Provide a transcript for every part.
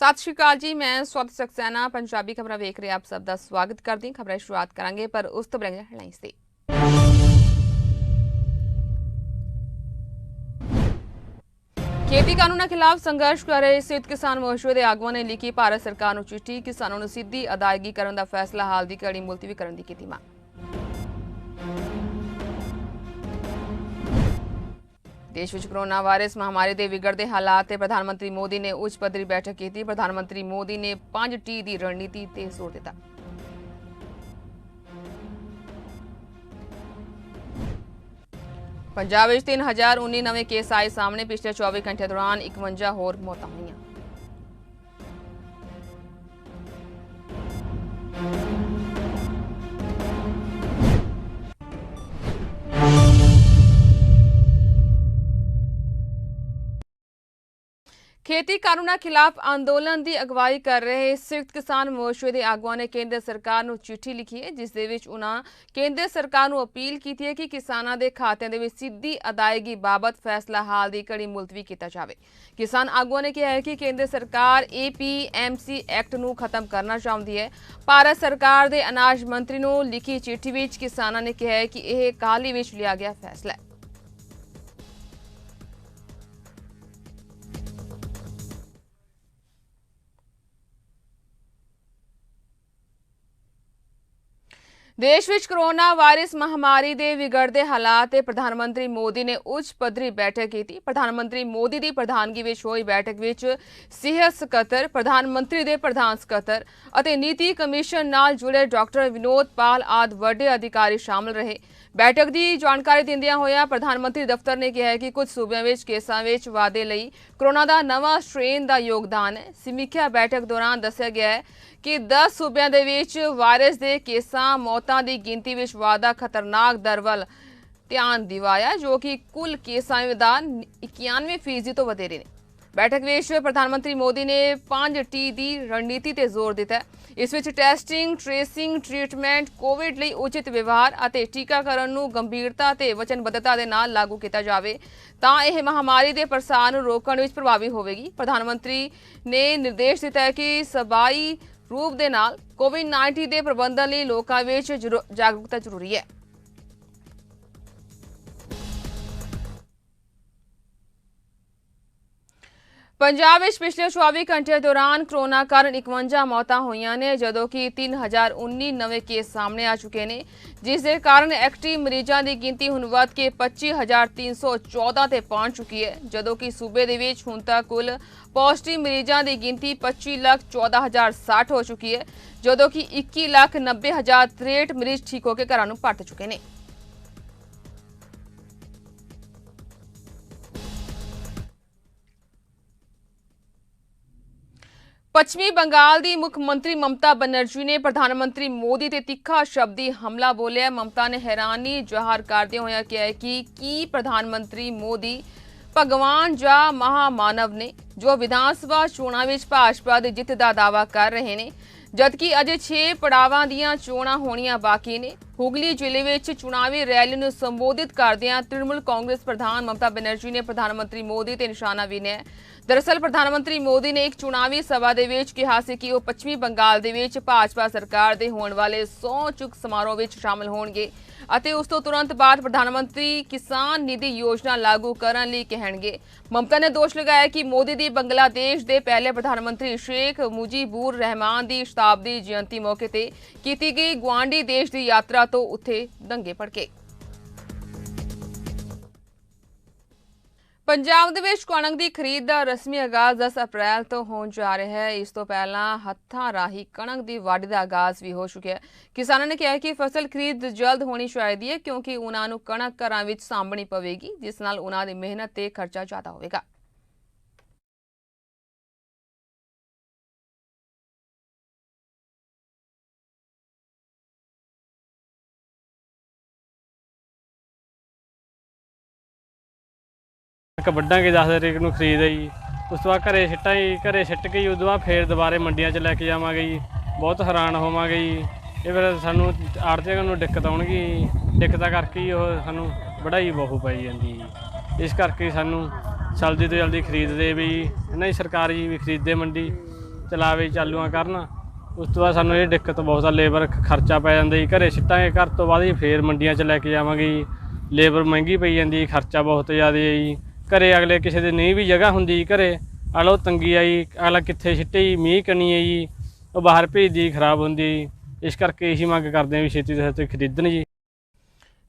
सत श्री अकाल जी, मैं स्वाति सक्सेना पंजाबी खबरां वेख रहे आप सब का स्वागत करती हूं। खबरें शुरुआत करांगे पर उस तो पहले हेडलाइंस दी। खेती कानूनों खिलाफ संघर्ष कर रहे संयुक्त किसान मोर्चे के आगुआं ने लिखी भारत सरकार को चिट्ठी। किसानों को सीधी अदायगी करने का फैसला हाल की घड़ी मुलतवी करने की मांग। देश में कोरोना वायरस महामारी के विगड़ते हालात ते प्रधानमंत्री मोदी ने उच्च पद्धरी बैठक की। प्रधानमंत्री मोदी ने 5T की रणनीति ते जोर दिता। पंजाब में 3019 नवे केस आए सामने। पिछले 24 घंटे दौरान 51 होर मौतां हुईआं। खेती कानूनों खिलाफ अंदोलन की अगवाई कर रहे संयुक्त किसान मोर्चे के आगुआं ने केंद्र सरकार को चिट्ठी लिखी है, जिस दे विच उन्हां केंद्र सरकार को अपील की है कि किसानों के खात्यां दे विच सीधी अदायगी बाबत फैसला हाल की घड़ी मुलतवी किया जाए। किसान आगुआं ने कहा है कि केंद्र सरकार APMC एक्ट नूं खत्म करना चाहती है। भारत सरकार के अनाज मंत्री को लिखी चिट्ठी विच किसानों ने कहा है कि यह हाल ही विच लिया गया फैसला है। देश में कोरोना वायरस महामारी के विगड़ते हालात प्रधानमंत्री मोदी ने उच्च पद्धरी बैठक की थी। प्रधानमंत्री मोदी की प्रधानगी में हुई बैठक में सेहत सकत्तर, प्रधानमंत्री के प्रधान सकत्तर और नीति कमीशन नाल जुड़े डॉक्टर विनोद पाल आदि वड्डे अधिकारी शामिल रहे। बैठक की जानकारी दिंदियां होया प्रधानमंत्री दफ्तर ने कहा है कि कुछ सूबों में केसां में वाधे लई कोरोना का नवा स्ट्रेन का योगदान है। समीक्षा बैठक दौरान दस्सिया गया है कि 10 सूबों के विच वायरस के केसां मौतां की गिनती में वाधा खतरनाक दर वल ध्यान दिवाया, जो कि कुल केसां का 91% तो वधेरे ने। बैठक में प्रधानमंत्री मोदी ने 5T की रणनीति ते जोर दिता है। इस विच टेस्टिंग, ट्रेसिंग, ट्रीटमेंट, कोविड लई उचित व्यवहार और टीकाकरण नूं गंभीरता ते वचनबद्धता दे नाल लागू किया जाए तां यह महामारी के प्रसार नूं रोकण विच प्रभावी होवेगी। प्रधानमंत्री ने निर्देश दिता है कि सबाई रूप दे नाल कोविड-19 के प्रबंधन लई लोकां विच जागरूकता जरूरी है। पंजाब में पिछले 24 घंटे दौरान कोरोना कारण 51 मौतां हुईआं ने, जदों कि 3019 नवे केस सामने आ चुके हैं, जिस दे कारण एक्टिव मरीजों की गिनती हुण वध के 25,314 ते पहुंच चुकी है, जदों कि सूबे दे विच हुण तक कुल पॉजिटिव मरीजों की गिनती 25,14,060 हो चुकी है, जदों कि 21,90,063 मरीज ठीक होकर घरां नूं परत चुके हैं। पश्चिमी बंगाल की मुख्यमंत्री ममता बनर्जी ने प्रधानमंत्री मोदी ते तिखा शब्दी हमला बोलिया। ममता ने हैरानी जाहिर करदे होया कहा है कि प्रधानमंत्री मोदी भगवान जा महामानव ने, जो विधानसभा चोणां विच भाजपा की जित का दावा कर रहे हैं, जबकि अजे 6 पड़ावां दीआं चोणां होणियां बाकी ने। हुगली जिले में चुनावी रैली को संबोधित करदियां तृणमूल कांग्रेस प्रधान ममता बनर्जी ने प्रधानमंत्री मोदी ते निशाना बिन्या। दरअसल प्रधानमंत्री मोदी ने एक चुनावी सभा दे विच कहा सी कि वह पश्चिमी बंगाल दे विच भाजपा सरकार दे होण वाले सौं चुक समारोह विच शामिल होणगे ਅਤੇ ਉਸ ਤੋਂ तुरंत बाद प्रधानमंत्री किसान निधि योजना लागू करने लई कहणगे। ममता ने दोष लगाया कि मोदी दी बंगलादेश के पहले प्रधानमंत्री शेख मुजीबुर रहमान की शताब्दी जयंती मौके ते कीती गई गुआंढी देश की यात्रा तो उत्थे दंगे भड़के। पंजाब दे विच कणक की खरीद का रस्मी आगाज 10 अप्रैल तो होण जा रहा है। इस तो पहला हत्थां राही कणक की वाढी का आगाज भी हो चुका है। किसानों ने कहा कि फसल खरीद जल्द होनी चाहिए है, क्योंकि उन्हां नूं कणक घरां विच साਂਭਣੀ पवेगी, जिस नाल उन्हां दी मेहनत ते खर्चा ज़्यादा होवेगा। ਵੱਢਾਂਗੇ 10 ਤਰੀਕ ਨੂੰ ਖਰੀਦ ਹੈ ਜੀ। ਉਸ ਤੋਂ ਬਾਅਦ ਘਰੇ ਸਿੱਟਾਂ ਜੀ, ਘਰੇ ਸਿੱਟ ਕੇ ਜੀ ਉਦੋਂ ਬਾਅਦ ਫੇਰ ਦੁਬਾਰੇ ਮੰਡੀਆਂ 'ਚ ਲੈ ਕੇ ਜਾਵਾਂਗੇ ਜੀ। ਬਹੁਤ ਹੈਰਾਨ ਹੋਵਾਂਗੇ ਜੀ। ਇਹ ਫਿਰ ਸਾਨੂੰ ਆੜ੍ਹਤੀਆਂ ਨੂੰ ਦਿੱਕਤ ਆਉਣਗੀ ਜੀ। ਦਿੱਕਤਾਂ ਕਰਕੇ ਹੀ ਉਹ ਸਾਨੂੰ ਵਢਾਈ ਬਹੁਤ ਪਈ ਜਾਂਦੀ ਜੀ। ਇਸ ਕਰਕੇ ਸਾਨੂੰ ਜਲਦੀ ਤੋਂ ਜਲਦੀ ਖਰੀਦਦੇ ਵੀ ਇਹਨਾਂ ਦੀ ਸਰਕਾਰ ਜੀ ਵੀ ਖਰੀਦਦੇ ਮੰਡੀ ਚਲਾਵੇ ਚਾਲੂਆਂ ਕਰਨ। ਉਸ ਤੋਂ ਬਾਅਦ ਸਾਨੂੰ ਇਹ ਦਿੱਕਤ ਬਹੁਤ ਆ, ਲੇਬਰ ਖਰਚਾ ਪੈ ਜਾਂਦਾ ਜੀ। ਘਰੇ ਸਿੱਟਾਂਗੇ, ਘਰ ਤੋਂ ਬਾਅਦ ਜੀ ਫੇਰ ਮੰਡੀਆਂ 'ਚ ਲੈ ਕੇ ਜਾਵਾਂਗੇ ਜੀ। ਲੇਬਰ ਮਹਿੰਗੀ ਪਈ ਜਾਂਦੀ, ਖਰਚਾ ਬਹੁਤ ਜ਼ਿਆਦਾ ਹੈ ਜੀ। ਘਰੇ ਅਗਲੇ ਕਿਸੇ ਦੇ ਨਹੀਂ ਵੀ ਜਗ੍ਹਾ ਹੁੰਦੀ, ਘਰੇ ਆਲੋ ਤੰਗੀ ਆਈ, ਅਗਲਾ ਕਿੱਥੇ ਸਿੱਟੇ ਜੀ, ਮੀਂਹ ਕਣੀ ਹੈ ਜੀ, ਉਹ ਬਾਹਰ ਭੇਜਦੀ ਖਰਾਬ ਹੁੰਦੀ ਜੀ। ਇਸ ਕਰਕੇ ਇਹੀ ਮੰਗ ਕਰਦੇ ਹਾਂ ਵੀ ਛੇਤੀ ਤੋਂ ਛੇਤੀ ਖਰੀਦਣ ਜੀ।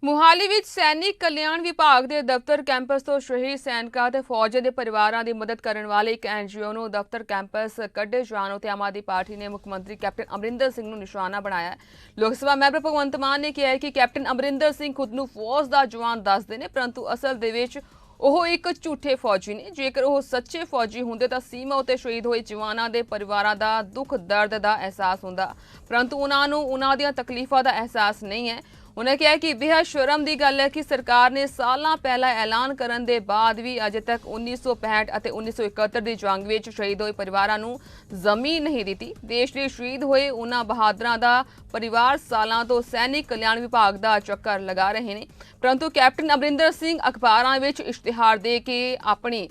ਮੁਹਾਲੀ ਵਿੱਚ ਸੈਨਿਕ ਕਲਿਆਣ ਵਿਭਾਗ ਦੇ ਦਫ਼ਤਰ ਕੈਂਪਸ ਤੋਂ ਸ਼ਹੀਦ ਸੈਨਿਕਾਂ ਤੇ ਫੌਜੀ ਦੇ ਪਰਿਵਾਰਾਂ ਦੀ ਮਦਦ ਕਰਨ ਵਾਲੇ ਇੱਕ ਐਨਜੀਓ ਨੂੰ ਦਫ਼ਤਰ ਕੈਂਪਸ ਕੱਢੇ ਜਾਣ ਉੱਤੇ ਆਮ ਆਦਮੀ ਪਾਰਟੀ ਨੇ ਮੁੱਖ ਮੰਤਰੀ ਕੈਪਟਨ ਅਮਰਿੰਦਰ ਸਿੰਘ ਨੂੰ ਨਿਸ਼ਾਨਾ ਬਣਾਇਆ ਹੈ। ਲੋਕ ਸਭਾ ਮੈਂਬਰ ਭਗਵੰਤ ਮਾਨ ਨੇ ਕਿਹਾ ਹੈ ਕਿ ਕੈਪਟਨ ਅਮਰਿੰਦਰ ਸਿੰਘ ਖੁਦ ਨੂੰ ਫੌਜ ਦਾ ਜਵਾਨ ਦੱਸਦੇ ਨੇ, ਪਰੰਤੂ ਅਸਲ ਦੇ ਵਿੱਚ ਉਹ ਇੱਕ ਝੂਠੇ ਫੌਜੀ ਨੇ। ਜੇਕਰ ਉਹ ਸੱਚੇ ਫੌਜੀ ਹੁੰਦੇ ਤਾਂ ਸੀਮਾ ਉੱਤੇ ਸ਼ਹੀਦ ਹੋਏ ਜਵਾਨਾਂ ਦੇ ਪਰਿਵਾਰਾਂ ਦਾ ਦੁੱਖ ਦਰਦ ਦਾ ਅਹਿਸਾਸ ਹੁੰਦਾ, ਪਰੰਤੂ ਉਹਨਾਂ ਨੂੰ ਉਹਨਾਂ ਦੀਆਂ ਤਕਲੀਫਾਂ ਦਾ ਅਹਿਸਾਸ ਨਹੀਂ ਹੈ। उन्होंने कहा कि बेहद शर्म की गल है कि सरकार ने साल पहला ऐलान करने के बाद भी अजे तक 1965 और 1971 की जंग में शहीद हुए परिवारों को जमीन नहीं दी। देश लिए शहीद हुए उन्होंने बहादुरों का परिवार सालों तो सैनिक कल्याण विभाग का चक्कर लगा रहे हैं, परंतु कैप्टन अमरिंदर सिंह अखबारों में इश्तिहार दे के अपनी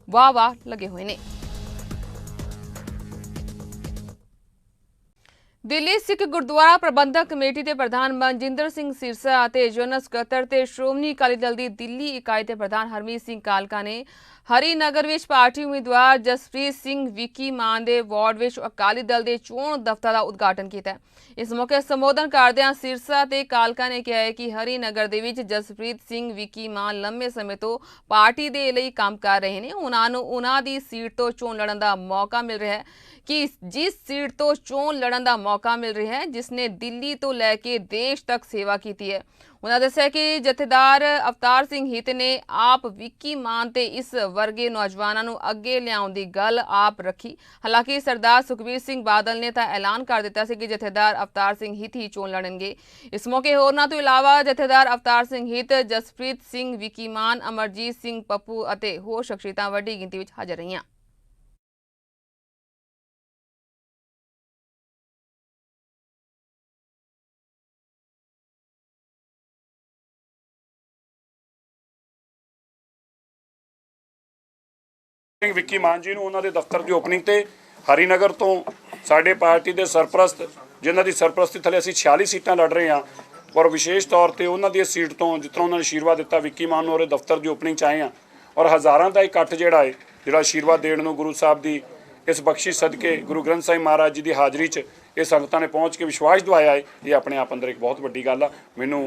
वाह वाह लगे हुए हैं। दिल्ली सिख गुरुद्वारा प्रबंधक कमेटी के प्रधान मनजिंदर सिंह सिरसा और जनरल सकत्तर ते श्रोमणी अकाली दल की दिल्ली इकाई के प्रधान हरमीत सिंह कालका ने हरिनगर में पार्टी उम्मीदवार जसप्रीत सिंह विकी मान के वार्ड में अकाली दल के चोण दफ्तर का उद्घाटन किया। इस मौके संबोधन करदਿਆਂ सिरसा ते कालका ने कहा है कि हरिनगर दे विच जसप्रीत सिंह विकी मान लंबे समय तो पार्टी के लिए काम कर रहे हैं। उन्होंने दी सीट तो चोण लड़न का मौका मिल रहा है कि जिस सीट तो चोण लड़न का मौका मिल रहा है जिसने दिल्ली तो लैके देश तक सेवा की है। उन्होंने दस्सिया कि जथेदार अवतार सिंह हित ने आप विकी मान ते इस वर्गे नौजवानों को अगे लियाउण दी गल आप रखी। हालांकि सरदार सुखबीर सिंह बादल ने तो ऐलान कर दिता सी कि जथेदार अवतार सिंह हित ही चोण लड़नगे। इस मौके होरनां तो इलावा जथेदार अवतार सिंह हित, जसप्रीत सिंह विकी मान, अमरजीत सिंह पप्पू अते होर शख्सियतां वड्डी गिनती विच हाज़र रहियां। ਸਿੰਘ ਵਿੱਕੀ ਮਾਨ ਜੀ ਨੂੰ ਉਹਨਾਂ ਦੇ ਦਫ਼ਤਰ ਦੀ ਓਪਨਿੰਗ ਤੇ ਹਰੀਨਗਰ ਤੋਂ ਸਾਡੇ ਪਾਰਟੀ ਦੇ ਸਰਪ੍ਰਸਤ ਜਿਨ੍ਹਾਂ ਦੀ ਸਰਪ੍ਰਸਤੀ ਥੱਲੇ ਅਸੀਂ 46 ਸੀਟਾਂ ਲੜ ਰਹੇ ਹਾਂ ਔਰ ਵਿਸ਼ੇਸ਼ ਤੌਰ ਤੇ ਉਹਨਾਂ ਦੀ ਸੀਟ ਤੋਂ ਜਿੱਥੋਂ ਉਹਨਾਂ ਨੇ ਆਸ਼ੀਰਵਾਦ ਦਿੱਤਾ ਵਿੱਕੀ ਮਾਨ ਨੂੰ ਉਹਦੇ ਦਫ਼ਤਰ ਦੀ ਓਪਨਿੰਗ 'ਚ ਆਏ ਹਾਂ ਔਰ ਹਜ਼ਾਰਾਂ ਦਾ ਇਕੱਠ ਜਿਹੜਾ ਆਸ਼ੀਰਵਾਦ ਦੇਣ ਨੂੰ ਗੁਰੂ ਸਾਹਿਬ ਦੀ ਇਸ ਬਖਸ਼ਿਸ਼ ਸਦਕੇ ਗੁਰੂ ਗ੍ਰੰਥ ਸਾਹਿਬ ਮਹਾਰਾਜ ਜੀ ਦੀ ਹਾਜ਼ਰੀ 'ਚ ਇਹ ਸੰਗਤਾਂ ਨੇ ਪਹੁੰਚ ਕੇ ਵਿਸ਼ਵਾਸ ਦਿਵਾਇਆ ਹੈ। ਇਹ ਆਪਣੇ ਆਪ ਅੰਦਰ ਇੱਕ ਬਹੁਤ ਵੱਡੀ ਗੱਲ ਆ। ਮੈਨੂੰ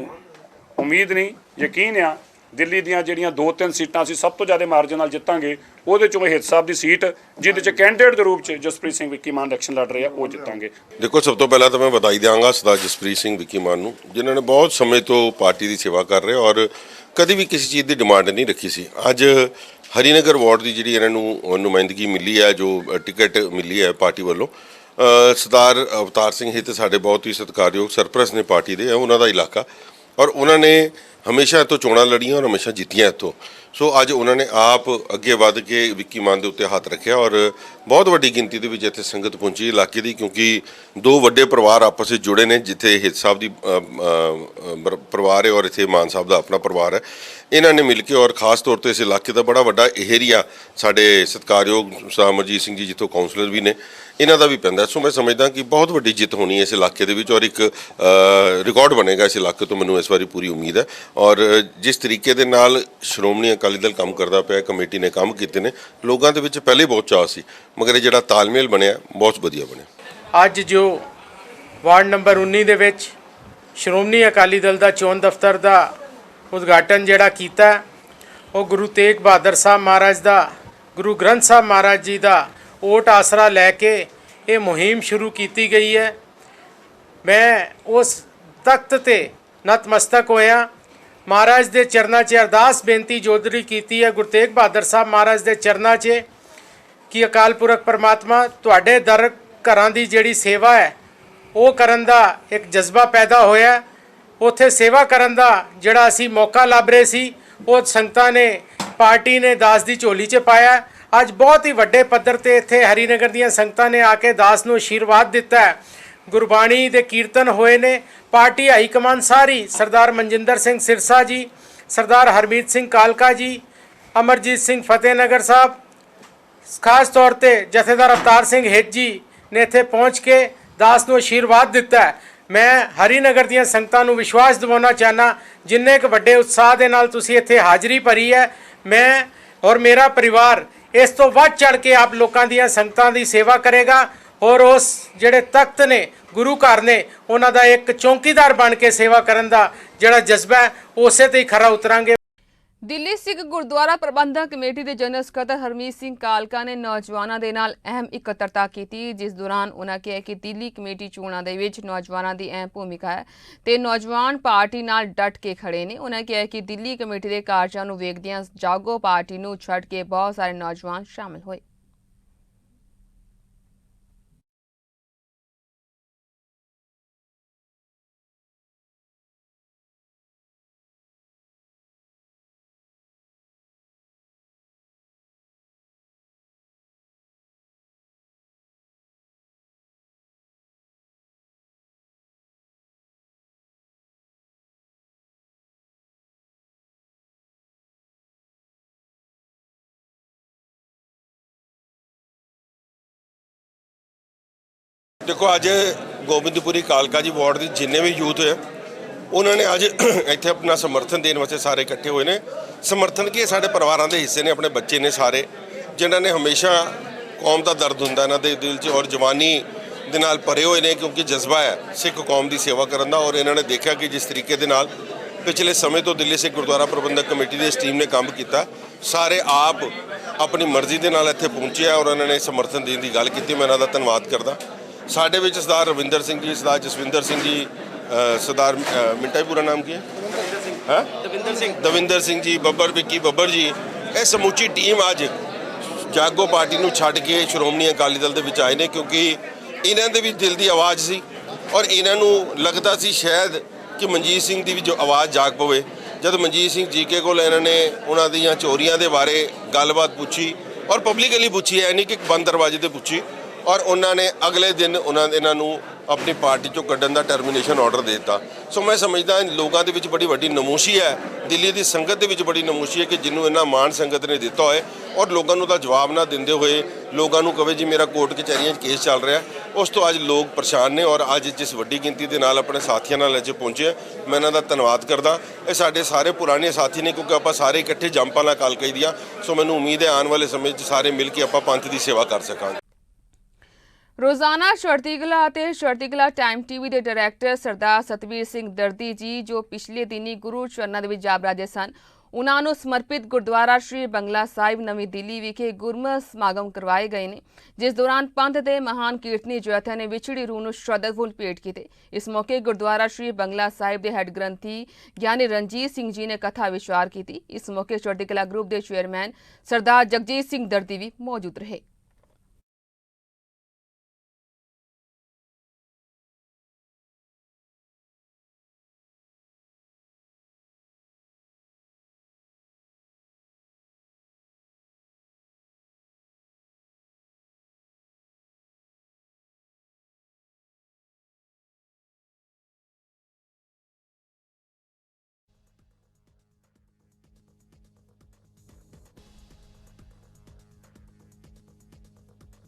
ਉਮੀਦ ਨਹੀਂ ਯਕੀਨ ਆ ਦਿੱਲੀ ਦੀਆਂ ਜਿਹੜੀਆਂ 2-3 ਸੀਟਾਂ ਅਸੀਂ ਸਭ ਤੋਂ ਜ਼ਿਆਦਾ ਮਾਰਜਨ ਨਾਲ ਜਿੱਤਾਂਗੇ ਉਹਦੇ ਚੋਂ ਹਿੱਤ ਸਾਹਿਬ ਦੀ ਸੀਟ ਜਿਹਦੇ 'ਚ ਕੈਂਡੀਡੇਟ ਦੇ ਰੂਪ 'ਚ ਜਸਪ੍ਰੀਤ ਸਿੰਘ ਵਿੱਕੀ ਮਾਨ ਇਲੈਕਸ਼ਨ ਲੜ ਰਹੇ ਆ ਉਹ ਜਿੱਤਾਂਗੇ। देखो सब तो पहला तो मैं बधाई देंगा सरदार जसप्रीत सिंह विकी मान नूं जिन्होंने बहुत समय तो पार्टी की सेवा कर रहे और कभी भी किसी चीज़ की डिमांड नहीं रखी सी। अज हरिनगर वार्ड की जी इन्हों नुमाइंदगी मिली है जो टिकट मिली है पार्टी वालों सरदार अवतार सिंह हित साढ़े बहुत ही सत्कारयोग सरप्रस्त ने पार्टी के उन्हों का इलाका और उन्होंने हमेशा इतों चोणां लड़ियां और हमेशा जीतियां इतों। सो अज उन्होंने आप अगे वध के विक्की मान के उत्ते हथ रखा और बहुत वड्डी गिनती के इत्थे संगत पहुंची इलाके की क्योंकि दो वड्डे परिवार आपस में जुड़े ने जिथे हित साहब की परिवार है और इत्थे मान साहब का अपना परिवार है। इन्होंने मिल के और खास तौर पर इस इलाके का बड़ा वड्डा एरिया साढ़े सत्कारयोग अमरजीत सिंह जी जितों काउंसलर भी ने इन्हों का भी पैंदा। सो मैं समझदा कि बहुत वड्डी जित होनी है इस इलाके दे विच और एक रिकॉर्ड बनेगा इस इलाके तो मैनूं इस बारी पूरी उम्मीद है। और जिस तरीके दे नाल श्रोमणी अकाली दल काम करता पाया कमेटी ने काम कीते ने लोगों के विच पहले बहुत चाह सी मगर ये जिहड़ा तालमेल बनिया बहुत वधिया बनिया। अज जो वार्ड नंबर 19 दे विच श्रोमणी अकाली दल का चोण दफ्तर का उद्घाटन जिहड़ा कीता वो गुरु तेग बहादुर साहब महाराज का गुरु ग्रंथ साहब महाराज जी का ओट आसरा लैके ये मुहिम शुरू की गई है। मैं उस तख्त ते नतमस्तक होया महाराज के चरणों च अरदास बेनती जोदरी की है गुरु तेग बहादुर साहब महाराज के चरणों च कि अकाल पुरख परमात्मा तुहाडे दर घरां दी जिहड़ी सेवा है वो करन दा एक जज्बा पैदा होया। उत्थे सेवा करन दा जिहड़ा असी मौका लभ रहे सी वो संगतां ने पार्टी ने दास दी झोली च पाया। अज बहुत ही वड्डे पद्धर ते इत्थे हरिनगर दीयां संगतां ने आके दास नूं आशीर्वाद दिता है। गुरबाणी दे कीर्तन होए ने पार्टी हाईकमान सारी सरदार मनजिंदर सिंह सिरसा जी, सरदार हरमीत सिंह कालका जी, अमरजीत सिंह फतेहनगर साहब, खास तौर पर जथेदार अवतार सिंह हित जी ਨੇ ਇੱਥੇ ਪਹੁੰਚ ਕੇ ਦਾਸ ਨੂੰ ਆਸ਼ੀਰਵਾਦ ਦਿੱਤਾ ਹੈ। ਮੈਂ ਹਰੀਨਗਰ ਦੀਆਂ ਸੰਗਤਾਂ ਨੂੰ ਵਿਸ਼ਵਾਸ ਦਿਵਾਉਣਾ ਚਾਹੁੰਦਾ, ਜਿੰਨੇ ਕੁ ਵੱਡੇ ਉਤਸ਼ਾਹ ਦੇ ਨਾਲ ਤੁਸੀਂ ਇੱਥੇ ਹਾਜ਼ਰੀ ਭਰੀ ਹੈ, ਮੈਂ ਔਰ ਮੇਰਾ ਪਰਿਵਾਰ ਇਸ ਤੋਂ ਵੱਧ ਚੜ ਕੇ ਆਪ ਲੋਕਾਂ ਦੀਆਂ ਸੰਗਤਾਂ ਦੀ ਸੇਵਾ ਕਰੇਗਾ ਔਰ ਉਸ ਜਿਹੜੇ ਤਖਤ ਨੇ ਗੁਰੂ ਘਰ ਨੇ ਉਹਨਾਂ ਦਾ ਇੱਕ ਚੌਕੀਦਾਰ ਬਣ ਕੇ ਸੇਵਾ ਕਰਨ ਦਾ ਜਿਹੜਾ ਜਜ਼ਬਾ ਹੈ ਉਸੇ ਤੇ ਹੀ ਖਰਾ ਉਤਰਾਂਗੇ। ਦਿੱਲੀ ਸਿੱਖ ਗੁਰਦੁਆਰਾ ਪ੍ਰਬੰਧਕ ਕਮੇਟੀ ਦੇ ਜਨਰਲ ਸਕੱਤਰ ਹਰਮੀਤ ਸਿੰਘ ਕਾਲਕਾ ਨੇ ਨੌਜਵਾਨਾਂ ਦੇ ਨਾਲ ਅਹਿਮ ਇਕੱਤਰਤਾ ਕੀਤੀ, ਜਿਸ ਦੌਰਾਨ ਉਹਨਾਂ ਕਿਹਾ ਕਿ ਦਿੱਲੀ ਕਮੇਟੀ ਚੋਣਾਂ ਦੇ ਵਿੱਚ ਨੌਜਵਾਨਾਂ ਦੀ ਅਹਿਮ ਭੂਮਿਕਾ ਹੈ ਤੇ ਨੌਜਵਾਨ ਪਾਰਟੀ ਨਾਲ ਡਟ ਕੇ ਖੜੇ ਨੇ। ਉਹਨਾਂ ਕਿਹਾ ਕਿ ਦਿੱਲੀ ਕਮੇਟੀ ਦੇ ਕਾਰਜਾਂ ਨੂੰ ਵੇਖਦਿਆਂ ਜਾਗੋ ਪਾਰਟੀ ਨੂੰ ਛੱਡ ਕੇ ਬਹੁਤ ਸਾਰੇ ਨੌਜਵਾਨ ਸ਼ਾਮਲ ਹੋਏ। देखो अज गोबिंदपुरी कालका जी वार्ड के जिन्ने भी यूथ है उन्होंने अज इत्थे अपना समर्थन देने वास्ते सारे इकट्ठे हुए हैं। समर्थन की साढ़े परिवारों के हिस्से ने, अपने बच्चे ने सारे जिन्होंने हमेशा कौम का दर्द होंगे इन्हों के दिल च और जवानी दे नाल भरे हुए हैं, क्योंकि जज्बा है सिख कौम की सेवा करने का। और इन्होंने देखा कि जिस तरीके दे नाल पिछले समय तो दिल्ली सिख गुरुद्वारा प्रबंधक कमेटी की इस टीम ने काम किया, सारे आप अपनी मर्जी के नाल इत्थे पहुंचे और उन्होंने समर्थन देने की गल की। मैं इन्हों का धन्यवाद करदा। साढ़े विच सरदार रविंदर सिंह जी, सरदार जसविंदर सिंह जी, सरदार मिंटा जी पूरा नाम की है दविंदर सिंह जी, बब्बर विक्की बब्बर जी, ये समूची टीम अज जागो पार्टी नूं छड्ड के श्रोमणी अकाली दल दे विच आए ने, क्योंकि इन्हां दे भी दिल की आवाज़ सी और इन्हां नूं लगदा सी शायद कि मनजीत सिंह की भी जो आवाज़ जाग पवे। जब मनजीत सिंह जीके कोल इन्होंने उन्हां दीयां चोरियां दे बारे गलबात पूछी और पब्लिकली पूछी, है नहीं कि बंद दरवाजे ते पूछी, और उन्होंने अगले दिन इन्हों अपनी पार्टी चों कड्ढण दा टर्मीनेशन ऑर्डर दे दिता। सो मैं समझदा लोगों के बड़ी वड्डी नमूशी है, दिल्ली की संगत के विच बड़ी नमूशी है कि जिन्होंने इन्ना मान संगत ने दिता होए और लोगों को जवाब ना देंदे होए लोगों को कहे जी मेरा कोर्ट कचहरियां केस चल रहा है, उस तो अज लोग परेशान ने। और अज जिस वड्डी गिनती के नाल अपने साथियों नाल अज पहुंचे, मैं इन्हां दा धन्नवाद करदा। ये साडे सारे पुराने साथी ने, क्योंकि आपां सारे इकट्ठे जंपां नाल कालका ही दियां। सो मैनूं उम्मीद है आने वाले समय सारे मिल के आपां पंथ की सेवा कर सकांगे। रोजाना चढ़ती कला ਅਤੇ ਚੜ੍ਹਦੀ ਕਲਾ ਟਾਈਮ ਟੀਵੀ ਦੇ ਡਾਇਰੈਕਟਰ ਸਰਦਾਰ ਸਤਵੀਰ ਸਿੰਘ ਦਰਦੀ ਜੀ, ਜੋ ਪਿਛਲੇ ਦਿਨੀ ਗੁਰੂ ਚਰਨਾਂ ਦੇ ਵਿੱਚ ਜਾ ਬਰਾਜੇ ਸਨ, ਉਹਨਾਂ ਨੂੰ ਸਮਰਪਿਤ ਗੁਰਦੁਆਰਾ ਸ਼੍ਰੀ ਬੰਗਲਾ ਸਾਹਿਬ ਨਵੀਂ ਦਿੱਲੀ ਵਿਖੇ ਗੁਰਮਤਿ ਸਮਾਗਮ ਕਰਵਾਏ ਗਏ ਨੇ, ਜਿਸ ਦੌਰਾਨ ਪੰਥ ਦੇ ਮਹਾਨ ਕੀਰਤਨੀ ਜਥਿਆਂ ਨੇ ਵਿਛੜੀ ਰੂਹ ਨੂੰ ਸ਼ਰਧਾਫੁੱਲ ਭੇਟ ਕੀਤੇ। ਇਸ ਮੌਕੇ ਗੁਰਦੁਆਰਾ ਸ਼੍ਰੀ ਬੰਗਲਾ ਸਾਹਿਬ ਦੇ ਹੈੱਡ ਗ੍ਰੰਥੀ ਗਿਆਨੀ ਰਣਜੀਤ ਸਿੰਘ ਜੀ ਨੇ ਕਥਾ ਵਿਚਾਰ ਕੀਤੀ। ਇਸ ਮੌਕੇ ਚੜ੍ਹਦੀ ਕਲਾ ਗਰੁੱਪ ਦੇ ਚੇਅਰਮੈਨ ਸਰਦਾਰ ਜਗਜੀਤ ਸਿੰਘ ਦਰਦੀ ਵੀ ਮੌਜੂਦ ਰਹੇ।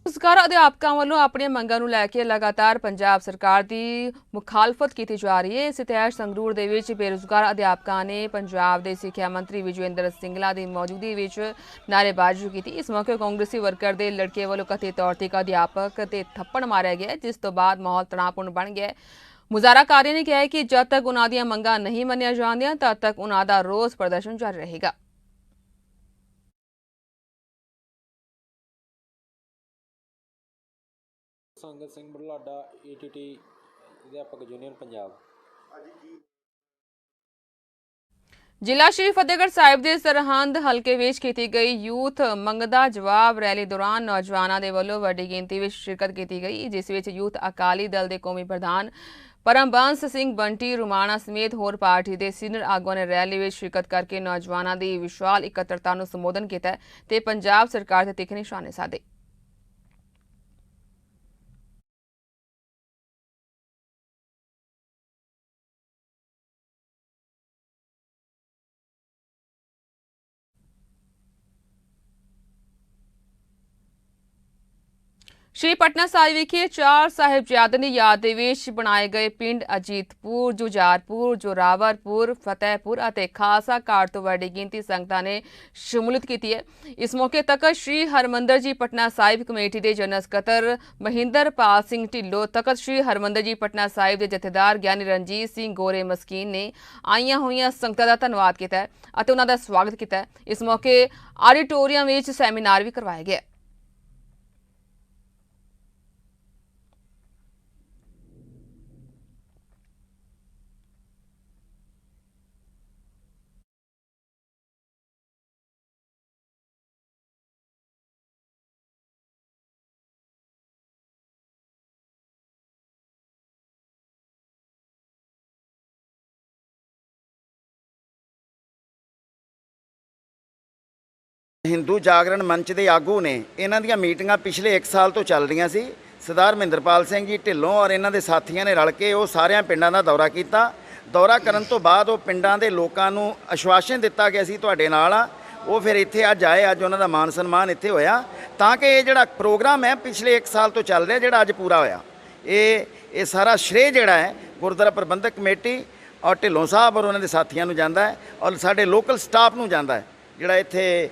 ਰੁਜ਼ਗਾਰ ਅਧਿਆਪਕਾਂ ਵੱਲੋਂ ਆਪਣੀਆਂ ਮੰਗਾਂ ਨੂੰ ਲੈ ਕੇ ਲਗਾਤਾਰ ਪੰਜਾਬ ਸਰਕਾਰ ਦੀ ਮੁਖਾਲਫਤ ਕੀਤੀ ਜਾ ਰਹੀ ਹੈ। ਇਸ ਤਹਿਤ ਸੰਗਰੂਰ ਦੇ ਵਿੱਚ ਬੇਰੁਜ਼ਗਾਰ ਅਧਿਆਪਕਾਂ ਨੇ ਪੰਜਾਬ ਦੇ ਸਿੱਖਿਆ ਮੰਤਰੀ ਵਿਜੇ ਇੰਦਰ ਸਿੰਗਲਾ ਦੀ ਮੌਜੂਦਗੀ ਵਿੱਚ ਨਾਅਰੇਬਾਜ਼ੀ ਕੀਤੀ। ਇਸ ਮੌਕੇ ਕਾਂਗਰਸੀ ਵਰਕਰ ਦੇ ਲੜਕੇ ਵੱਲੋਂ ਕਥਿਤ ਤੌਰ ਤੇ ਇੱਕ ਅਧਿਆਪਕ ਤੇ ਥੱਪੜ ਮਾਰਿਆ ਗਿਆ, ਜਿਸ ਤੋਂ ਬਾਅਦ ਮਾਹੌਲ ਤਣਾਅਪੂਰਨ ਬਣ ਗਿਆ। ਮੁਜ਼ਾਹਰਾਕਾਰੀਆਂ ਨੇ ਕਿਹਾ ਹੈ ਕਿ ਜਦ ਤੱਕ ਉਹਨਾਂ ਦੀਆਂ ਮੰਗਾਂ ਨਹੀਂ ਮੰਨੀਆਂ ਜਾਂਦੀਆਂ ਤਦ ਤੱਕ ਉਹਨਾਂ ਦਾ ਰੋਸ ਪ੍ਰਦਰਸ਼ਨ ਜਾਰੀ ਰਹੇਗਾ। ਸੰਗਤ ਸਿੰਘ ਬੁਢਲਾਡਾ ਏਟੀਟੀ ਅਧਿਆਪਕ ਯੂਨੀਅਨ ਪੰਜਾਬ। ਜ਼ਿਲ੍ਹਾ ਸ਼੍ਰੀ ਫਤਿਹਗੜ੍ਹ ਸਾਹਿਬ ਦੇ ਸਰਹੰਦ ਹਲਕੇ ਵਿੱਚ ਕੀਤੀ ਗਈ ਯੂਥ ਮੰਗਦਾ ਜਵਾਬ ਰੈਲੀ ਦੌਰਾਨ ਨੌਜਵਾਨਾਂ ਦੇ ਵੱਲੋਂ ਵੱਡੀ ਗਿਣਤੀ ਵਿੱਚ ਸ਼ਿਰਕਤ ਕੀਤੀ ਗਈ, ਜਿਸ ਵਿੱਚ ਯੂਥ ਅਕਾਲੀ ਦਲ ਦੇ ਕੌਮੀ ਪ੍ਰਧਾਨ ਪਰਮਬੰਸ ਸਿੰਘ ਬੰਟੀ ਰੁਮਾਣਾ ਸਮੇਤ ਹੋਰ ਪਾਰਟੀ ਦੇ ਸੀਨੀਅਰ ਆਗੂਆਂ ਨੇ ਰੈਲੀ ਵਿੱਚ ਸ਼ਿਰਕਤ ਕਰਕੇ ਨੌਜਵਾਨਾਂ ਦੀ ਵਿਸ਼ਾਲ ਇਕੱਤਰਤਾ ਨੂੰ ਸੰਬੋਧਨ ਕੀਤਾ ਤੇ ਪੰਜਾਬ ਸਰਕਾਰ ਦੇ ਤਿੱਖੇ ਨਿਸ਼ਾਨੇ ਸਾਧੇ। ਸ਼੍ਰੀ ਪਟਨਾ ਸਾਹਿਬ ਵਿਖੇ 4 ਸਾਹਿਬਜ਼ਾਦਿਆਂ ਦੀ ਯਾਦ ਦੇ ਵਿੱਚ ਬਣਾਏ ਗਏ ਪਿੰਡ ਅਜੀਤਪੁਰ, ਜੁਝਾਰਪੁਰ, ਜੋਰਾਵਰਪੁਰ, ਫਤਿਹਪੁਰ ਅਤੇ ਖਾਲਸਾ ਘਾਟ ਤੋਂ ਵੱਡੀ ਗਿਣਤੀ ਸੰਗਤਾਂ ਨੇ ਸ਼ਮੂਲੀਅਤ ਕੀਤੀ ਹੈ। ਇਸ ਮੌਕੇ ਤਖਤ ਸ਼੍ਰੀ ਹਰਮੰਦਰ ਜੀ ਪਟਨਾ ਸਾਹਿਬ ਕਮੇਟੀ ਦੇ ਜਨਰਲ ਸਕੱਤਰ ਮਹਿੰਦਰਪਾਲ ਸਿੰਘ ਢਿੱਲੋਂ, ਤਖਤ ਸ਼੍ਰੀ ਹਰਮੰਦਰ ਜੀ ਪਟਨਾ ਸਾਹਿਬ ਦੇ ਜਥੇਦਾਰ ਗਿਆਨੀ ਰਣਜੀਤ ਸਿੰਘ ਗੋਰੇ ਮਸਕੀਨ ਨੇ ਆਈਆਂ ਹੋਈਆਂ ਸੰਗਤਾਂ ਦਾ ਧੰਨਵਾਦ ਕੀਤਾ ਹੈ ਅਤੇ ਉਹਨਾਂ ਦਾ ਸਵਾਗਤ ਕੀਤਾ ਹੈ। ਇਸ ਮੌਕੇ ਆਡੀਟੋਰੀਅਮ ਵਿੱਚ ਸੈਮੀਨਾਰ ਵੀ ਕਰਵਾਇਆ ਗਿਆ। ਹਿੰਦੂ ਜਾਗਰਣ ਮੰਚ ਦੇ ਆਗੂ ਨੇ। ਇਹਨਾਂ ਦੀਆਂ ਮੀਟਿੰਗਾਂ ਪਿਛਲੇ 1 ਸਾਲ ਤੋਂ ਚੱਲ ਰਹੀਆਂ ਸੀ। ਸਰਦਾਰ ਮਹਿੰਦਰਪਾਲ ਸਿੰਘ ਜੀ ਢਿੱਲੋਂ ਔਰ ਇਹਨਾਂ ਦੇ ਸਾਥੀਆਂ ਨੇ ਰਲ ਕੇ ਉਹ ਸਾਰਿਆਂ ਪਿੰਡਾਂ ਦਾ ਦੌਰਾ ਕੀਤਾ। ਦੌਰਾ ਕਰਨ ਤੋਂ ਬਾਅਦ ਉਹ ਪਿੰਡਾਂ ਦੇ ਲੋਕਾਂ ਨੂੰ ਆਸ਼ਵਾਸਨ ਦਿੱਤਾ ਕਿ ਅਸੀਂ ਤੁਹਾਡੇ ਨਾਲ ਆ। ਉਹ ਫਿਰ ਇੱਥੇ ਅੱਜ ਆਏ, ਅੱਜ ਉਹਨਾਂ ਦਾ ਮਾਨ ਸਨਮਾਨ ਇੱਥੇ ਹੋਇਆ ਤਾਂ ਕਿ ਇਹ ਜਿਹੜਾ ਪ੍ਰੋਗਰਾਮ ਹੈ ਪਿਛਲੇ 1 ਸਾਲ ਤੋਂ ਚੱਲ ਰਿਹਾ, ਜਿਹੜਾ ਅੱਜ ਪੂਰਾ ਹੋਇਆ, ਇਹ ਸਾਰਾ ਸ਼੍ਰੇਅ ਜਿਹੜਾ ਹੈ ਗੁਰਦੁਆਰਾ ਪ੍ਰਬੰਧਕ ਕਮੇਟੀ ਔਰ ਢਿੱਲੋਂ ਸਾਹਿਬ ਔਰ ਉਹਨਾਂ ਦੇ ਸਾਥੀਆਂ ਨੂੰ ਜਾਂਦਾ ਹੈ ਔਰ ਸਾਡੇ ਲੋਕਲ ਸਟਾਫ ਨੂੰ ਜਾਂਦਾ ਹੈ, ਜਿਹੜਾ ਇੱਥੇ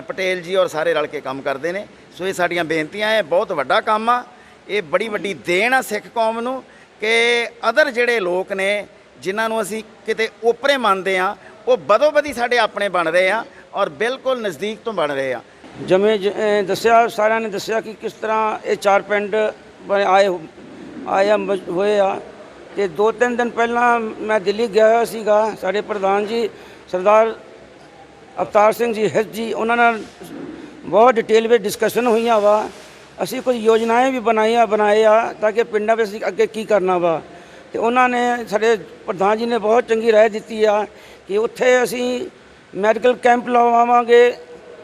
ਪਟੇਲ ਜੀ ਔਰ ਸਾਰੇ ਰਲ ਕੇ ਕੰਮ ਕਰਦੇ ਨੇ। ਸੋ ਇਹ ਸਾਡੀਆਂ ਬੇਨਤੀਆਂ ਹੈ। ਬਹੁਤ ਵੱਡਾ ਕੰਮ ਆ, ਇਹ ਬੜੀ ਵੱਡੀ ਦੇਣ ਆ ਸਿੱਖ ਕੌਮ ਨੂੰ ਕਿ ਅਦਰ ਜਿਹੜੇ ਲੋਕ ਨੇ ਜਿਨ੍ਹਾਂ ਨੂੰ ਅਸੀਂ ਕਿਤੇ ਓਪਰੇ ਮੰਨਦੇ ਆ, ਉਹ ਬਦੋ ਬਦੀ ਸਾਡੇ ਆਪਣੇ ਬਣ ਰਹੇ ਆ ਔਰ ਬਿਲਕੁਲ ਨਜ਼ਦੀਕ ਤੋਂ ਬਣ ਰਹੇ ਆ। ਜਿਵੇਂ ਦੱਸਿਆ, ਸਾਰਿਆਂ ਨੇ ਦੱਸਿਆ ਕਿ ਕਿਸ ਤਰ੍ਹਾਂ ਇਹ 4 ਪਿੰਡ ਆਏ ਹੋਏ ਆ। ਤੇ 2-3 ਦਿਨ ਪਹਿਲਾਂ ਮੈਂ ਦਿੱਲੀ ਗਿਆ ਹੋਇਆ ਸੀਗਾ। ਸਾਡੇ ਪ੍ਰਧਾਨ ਜੀ ਸਰਦਾਰ ਅਵਤਾਰ ਸਿੰਘ ਜੀ ਹਿੱਤ ਜੀ, ਉਹਨਾਂ ਨਾਲ ਬਹੁਤ ਡਿਟੇਲ ਵਿੱਚ ਡਿਸਕਸ਼ਨ ਹੋਈਆਂ ਵਾ। ਅਸੀਂ ਕੁਝ ਯੋਜਨਾएं ਵੀ ਬਣਾਏ ਆ ਤਾਂ ਕਿ ਪਿੰਡਾਂ ਵਿੱਚ ਅਸੀਂ ਅੱਗੇ ਕੀ ਕਰਨਾ ਵਾ। ਤੇ ਉਹਨਾਂ ਨੇ, ਸਾਡੇ ਪ੍ਰਧਾਨ ਜੀ ਨੇ ਬਹੁਤ ਚੰਗੀ ਰਾਏ ਦਿੱਤੀ ਆ ਕਿ ਉੱਥੇ ਅਸੀਂ ਮੈਡੀਕਲ ਕੈਂਪ ਲਵਾਵਾਂਗੇ,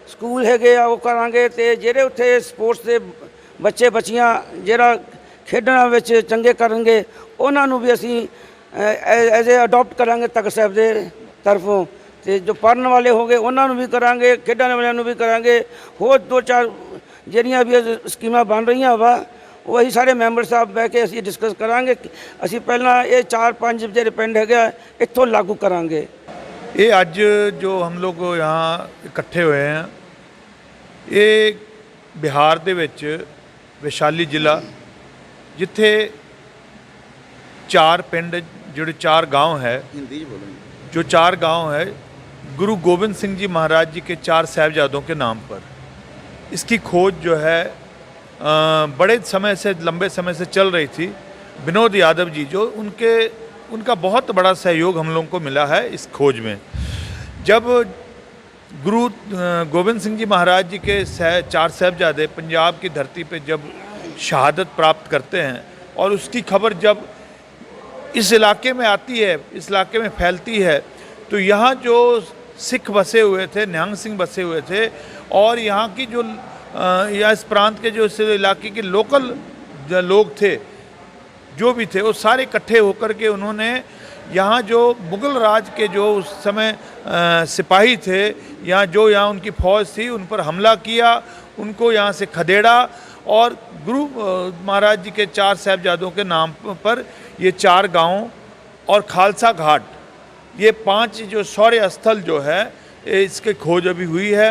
ਸਕੂਲ ਹੈਗੇ ਆ ਉਹ ਕਰਾਂਗੇ। ਤੇ ਜਿਹੜੇ ਉੱਥੇ ਸਪੋਰਟਸ ਦੇ ਬੱਚੇ ਬੱਚੀਆਂ ਜਿਹੜਾ ਖੇਡਾਂ ਵਿੱਚ ਚੰਗੇ ਕਰਨਗੇ, ਉਹਨਾਂ ਨੂੰ ਵੀ ਅਸੀਂ ਐਜ਼ ਏ ਅਡਾਪਟ ਕਰਾਂਗੇ ਤਖਤ ਸਾਹਿਬ ਦੇ ਤਰਫੋਂ। ਤੇ ਜੋ ਪੜ੍ਹਨ ਵਾਲੇ ਹੋਗੇ ਉਹਨਾਂ ਨੂੰ ਵੀ ਕਰਾਂਗੇ, ਖੇਡਣ ਵਾਲਿਆਂ ਨੂੰ ਵੀ ਕਰਾਂਗੇ। ਹੋਰ 2-4 ਜਿਹੜੀਆਂ ਵੀ ਸਕੀਮਾਂ ਬਣ ਰਹੀਆਂ ਵਾ, ਉਹ ਅਸੀਂ ਸਾਰੇ ਮੈਂਬਰ ਸਾਹਿਬ ਬਹਿ ਕੇ ਅਸੀਂ ਡਿਸਕਸ ਕਰਾਂਗੇ। ਅਸੀਂ ਪਹਿਲਾਂ ਇਹ 4-5 ਜਿਹੜੇ ਪਿੰਡ ਹੈਗੇ ਇੱਥੋਂ ਲਾਗੂ ਕਰਾਂਗੇ। ये आज जो हम लोग यहाँ इकट्ठे हुए हैं, ये बिहार ਦੇ ਵਿੱਚ वैशाली ਜ਼ਿਲ੍ਹਾ, ਜਿੱਥੇ 4 ਪਿੰਡ ਜਿਹੜੇ 4 गांव है, जो 4 गांव है गुरु गोविंद सिंह जी महाराज जी के 4 साहिबजादों के नाम पर। इसकी खोज जो है बड़े समय से, लंबे समय से चल रही थी। विनोद यादव जी जो उनका बहुत बड़ा सहयोग हम लोगों को मिला है इस खोज में। जब गुरु गोविंद सिंह जी महाराज जी के 4 साहिबजादे पंजाब की धरती पे जब शहादत प्राप्त करते हैं और उसकी खबर जब इस इलाके में आती है, इस इलाके में फैलती है, तो यहाँ जो सिख बसे हुए थे, निहंग सिंह बसे हुए थे और यहाँ की जो या इस प्रांत के जो इस इलाके के लोकल लोग थे, जो भी थे, वो सारे इकट्ठे होकर के उन्होंने यहाँ जो मुग़ल राज के जो उस समय सिपाही थे, यहाँ उनकी फ़ौज थी, उन पर हमला किया, उनको यहाँ से खदेड़ा और गुरु महाराज जी के 4 साहिबजादों के नाम पर ये 4 गांव और खालसा घाट, ये 5 जो शौर्य स्थल जो है, इसकी खोज अभी हुई है।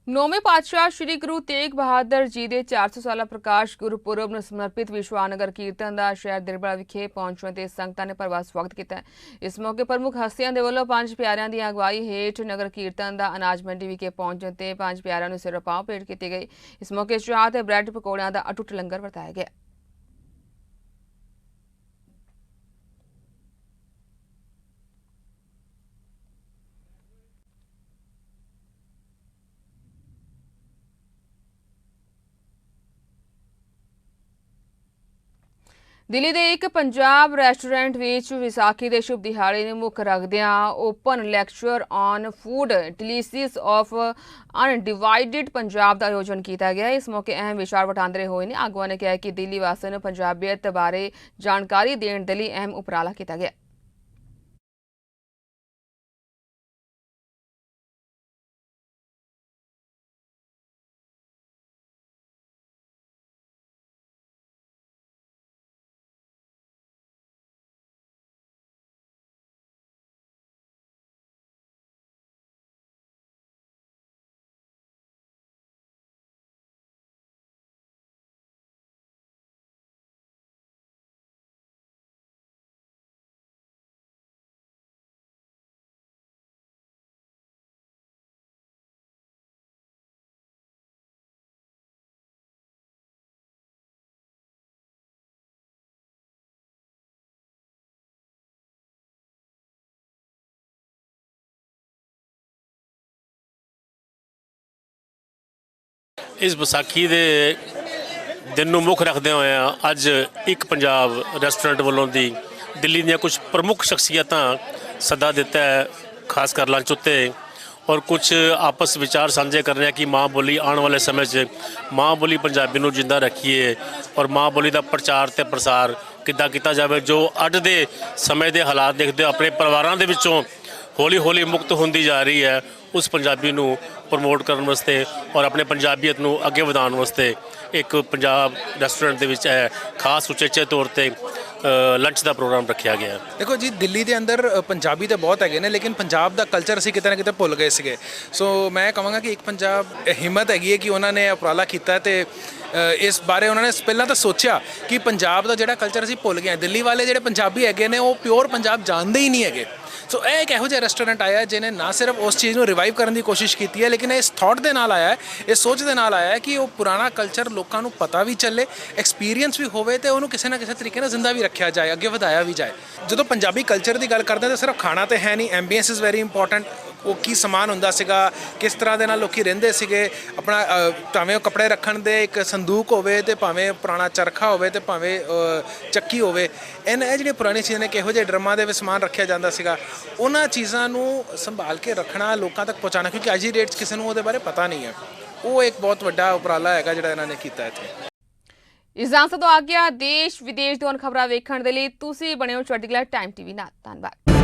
9वें ਪਾਤਸ਼ਾਹ ਸ਼੍ਰੀ ਗੁਰੂ ਤੇਗ ਬਹਾਦਰ ਜੀ ਦੇ 400 ਸਾਲਾ ਪ੍ਰਕਾਸ਼ ਗੁਰਪੁਰਬ ਨੂੰ ਸਮਰਪਿਤ ਵਿਸ਼ਵਾਨਗਰ ਕੀਰਤਨ ਦਾ ਸ਼ਹਿਰ ਦਿਰਬੜਾ ਵਿਖੇ ਪਹੁੰਚਣ ਤੇ ਸੰਗਤਾਂ ਨੇ ਭਰਵਾਂ ਸਵਾਗਤ ਕੀਤਾ। ਇਸ ਮੌਕੇ ਪ੍ਰਮੁੱਖ ਹਸਤੀਆਂ ਦੇ ਵੱਲੋਂ 5 ਪਿਆਰਿਆਂ ਦੀ ਅਗਵਾਈ ਹੇਠ ਨਗਰ ਕੀਰਤਨ ਦਾ ਅਨਾਜ ਮੰਡੀ ਵਿਖੇ ਪਹੁੰਚਣ ਤੇ 5 ਪਿਆਰਿਆਂ ਨੂੰ ਸਿਰ ਪਾਂਵ ਭੇਟ ਕੀਤੀ ਗਈ। ਇਸ ਮੌਕੇ ਚਾਹ ਤੇ ਬ੍ਰੈਡ ਪਕੌੜਿਆਂ ਦਾ ਅਟੁੱਟ ਲੰਗਰ ਵਰਤਾਇਆ ਗਿਆ। ਦਿੱਲੀ ਦੇ ਇੱਕ ਪੰਜਾਬ ਰੈਸਟੋਰੈਂਟ ਵਿੱਚ ਵਿਸਾਖੀ ਦੇ ਸ਼ੁਭ ਦਿਹਾੜੇ ਨੂੰ ਮੁੱਖ ਰੱਖਦਿਆਂ open lecture on food delicious of undivided Punjab ਦਾ ਆਯੋਜਨ ਕੀਤਾ ਗਿਆ। ਇਸ ਮੌਕੇ ਅਹਿਮ ਵਿਚਾਰ ਵਟਾਂਦਰੇ ਹੋਏ ਨੇ। ਆਗੂਆਂ ਨੇ ਕਿਹਾ ਕਿ ਦਿੱਲੀ ਵਾਸੀਆਂ ਨੂੰ ਪੰਜਾਬੀਅਤ ਬਾਰੇ ਜਾਣਕਾਰੀ ਦੇਣ ਦੇ ਲਈ ਅਹਿਮ ਉਪਰਾਲਾ ਕੀਤਾ ਗਿਆ। ਇਸ ਵਿਸਾਖੀ ਦੇ ਦਿਨ ਨੂੰ ਮੁੱਖ ਰੱਖਦੇ ਹੋਏ ਅੱਜ ਇੱਕ ਪੰਜਾਬ ਰੈਸਟੋਰੈਂਟ ਵੱਲੋਂ ਦੀ ਦਿੱਲੀ ਦੀਆਂ ਕੁਝ ਪ੍ਰਮੁੱਖ ਸ਼ਖਸੀਅਤਾਂ ਸੱਦਾ ਦਿੱਤਾ ਹੈ, ਖਾਸ ਕਰ ਲੰਚ ਉੱਤੇ, ਔਰ ਕੁਝ ਆਪਸ ਵਿਚਾਰ ਸਾਂਝੇ ਕਰ ਰਹੇ ਕਿ ਮਾਂ ਬੋਲੀ ਆਉਣ ਵਾਲੇ ਸਮੇਂ 'ਚ ਮਾਂ ਬੋਲੀ ਪੰਜਾਬੀ ਨੂੰ ਜਿੰਦਾ ਰੱਖੀਏ ਔਰ ਮਾਂ ਬੋਲੀ ਦਾ ਪ੍ਰਚਾਰ ਤੇ ਪ੍ਰਸਾਰ ਕਿੱਦਾਂ ਕੀਤਾ ਜਾਵੇ, ਜੋ ਅੱਜ ਦੇ ਸਮੇਂ ਦੇ ਹਾਲਾਤ ਦੇਖਦੇ ਹੋ ਆਪਣੇ ਪਰਿਵਾਰਾਂ ਦੇ ਵਿੱਚੋਂ ਹੌਲੀ ਹੌਲੀ ਮੁਕਤ ਹੁੰਦੀ ਜਾ ਰਹੀ ਹੈ, ਉਸ ਪੰਜਾਬੀ ਨੂੰ ਪ੍ਰਮੋਟ ਕਰਨ ਵਾਸਤੇ ਔਰ ਆਪਣੇ ਪੰਜਾਬੀਅਤ ਨੂੰ ਅੱਗੇ ਵਧਾਉਣ ਵਾਸਤੇ ਇੱਕ ਪੰਜਾਬ ਰੈਸਟੋਰੈਂਟ ਦੇ ਵਿੱਚ ਖਾਸ ਉਚੇਚੇ ਤੌਰ ਤੇ ਲੰਚ ਦਾ ਪ੍ਰੋਗਰਾਮ ਰੱਖਿਆ ਗਿਆ। ਦੇਖੋ ਜੀ, ਦਿੱਲੀ ਦੇ ਅੰਦਰ ਪੰਜਾਬੀ ਤਾਂ ਬਹੁਤ ਹੈਗੇ ਨੇ, ਲੇਕਿਨ ਪੰਜਾਬ ਦਾ ਕਲਚਰ ਅਸੀਂ ਕਿਤੇ ਨਾ ਕਿਤੇ ਭੁੱਲ ਗਏ ਸੀਗੇ। ਸੋ ਮੈਂ ਕਹਾਂਗਾ ਕਿ ਇੱਕ ਪੰਜਾਬ ਹਿੰਮਤ ਹੈਗੀ ਹੈ ਕਿ ਉਹਨਾਂ ਨੇ ਉਪਰਾਲਾ ਕੀਤਾ ਤੇ ਇਸ ਬਾਰੇ ਉਹਨਾਂ ਨੇ ਪਹਿਲਾਂ ਤਾਂ ਸੋਚਿਆ ਕਿ ਪੰਜਾਬ ਦਾ ਜਿਹੜਾ ਕਲਚਰ ਅਸੀਂ ਭੁੱਲ ਗਏ। ਦਿੱਲੀ ਵਾਲੇ ਜਿਹੜੇ ਪੰਜਾਬੀ ਹੈਗੇ ਨੇ ਉਹ ਪਿਓਰ ਪੰਜਾਬ ਜਾਣਦੇ ਹੀ ਨਹੀਂ ਹੈਗੇ। ਸੋ ਇਹ ਇੱਕ ਇਹੋ ਜਿਹਾ ਰੈਸਟੋਰੈਂਟ ਆਇਆ ਜਿਹਨੇ ਨਾ ਸਿਰਫ ਉਸ ਚੀਜ਼ ਨੂੰ ਰਿਵਾਈਵ ਕਰਨ ਦੀ ਕੋਸ਼ਿਸ਼ ਕੀਤੀ ਹੈ, ਲੇਕਿਨ ਇਸ ਥਾਟ ਦੇ ਨਾਲ ਆਇਆ ਹੈ, ਇਸ ਸੋਚ ਦੇ ਨਾਲ ਆਇਆ ਹੈ ਕਿ ਉਹ ਪੁਰਾਣਾ ਕਲਚਰ ਲੋਕਾਂ ਨੂੰ ਪਤਾ ਵੀ ਚੱਲੇ, ਐਕਸਪੀਰੀਅੰਸ ਵੀ ਹੋਵੇ ਤੇ ਉਹਨੂੰ ਕਿਸੇ ਨਾ ਕਿਸੇ ਤਰੀਕੇ ਨਾਲ ਜ਼ਿੰਦਾ ਵੀ ਰੱਖਿਆ ਜਾਏ, ਅੱਗੇ ਵਧਾਇਆ ਵੀ ਜਾਏ। ਜਦੋਂ ਪੰਜਾਬੀ ਕਲਚਰ ਦੀ ਗੱਲ ਕਰਦੇ ਤਾਂ ਸਿਰਫ ਖਾਣਾ ਤੇ ਹੈ ਨਹੀਂ, ਐਂਬੀਐਂਸ ਇਜ਼ ਵੈਰੀ ਇੰਪੋਰਟੈਂਟ। ਉਹ ਕੀ ਸਮਾਨ ਹੁੰਦਾ ਸੀਗਾ, ਕਿਸ ਤਰ੍ਹਾਂ ਦੇ ਨਾਲ ਲੋਕੀ ਰਹਿੰਦੇ ਸੀਗੇ, ਆਪਣਾ ਭਾਵੇਂ ਉਹ ਕੱਪੜੇ ਰੱਖਣ ਦੇ ਇੱਕ ਸੰਦੂਕ ਹੋਵੇ ਤੇ ਭਾਵੇਂ ਪੁਰਾਣਾ ਚਰਖਾ ਹੋਵੇ ਤੇ ਭਾਵੇਂ ਚੱਕੀ ਹੋਵੇ, ਇਹ ਜਿਹੜੀਆਂ ਪੁਰਾਣੀ ਚੀਜ਼ਾਂ ਨੇ, ਕਿਹੋ ਜਿਹੇ ਡਰਮਾਂ ਦੇ ਵਿੱਚ ਸਮਾਨ ਰੱਖਿਆ ਜਾਂਦਾ ਸੀਗਾ, ਉਹਨਾਂ ਚੀਜ਼ਾਂ ਨੂੰ ਸੰਭਾਲ ਕੇ ਰੱਖਣਾ, ਲੋਕਾਂ ਤੱਕ ਪਹੁੰਚਾਉਣਾ, ਕਿਉਂਕਿ ਅੱਜ ਦੀ ਡੇਟ 'ਚ ਕਿਸੇ ਨੂੰ ਉਹਦੇ ਬਾਰੇ ਪਤਾ ਨਹੀਂ ਹੈ। ਉਹ ਇੱਕ ਬਹੁਤ ਵੱਡਾ ਉਪਰਾਲਾ ਹੈਗਾ ਜਿਹੜਾ ਇਹਨਾਂ ਨੇ ਕੀਤਾ ਇੱਥੇ। ਇਸ ਜਾਂਚ ਤੋਂ ਆ ਗਿਆ ਦੇਸ਼ ਵਿਦੇਸ਼ ਦੀਆਂ ਖਬਰਾਂ ਵੇਖਣ ਦੇ ਲਈ ਤੁਸੀਂ ਬਣਿਓ ਚੜ੍ਹਦੀ ਕਲਾ ਟਾਈਮ ਟੀਵੀ ਨਾਲ। ਧੰਨਵਾਦ।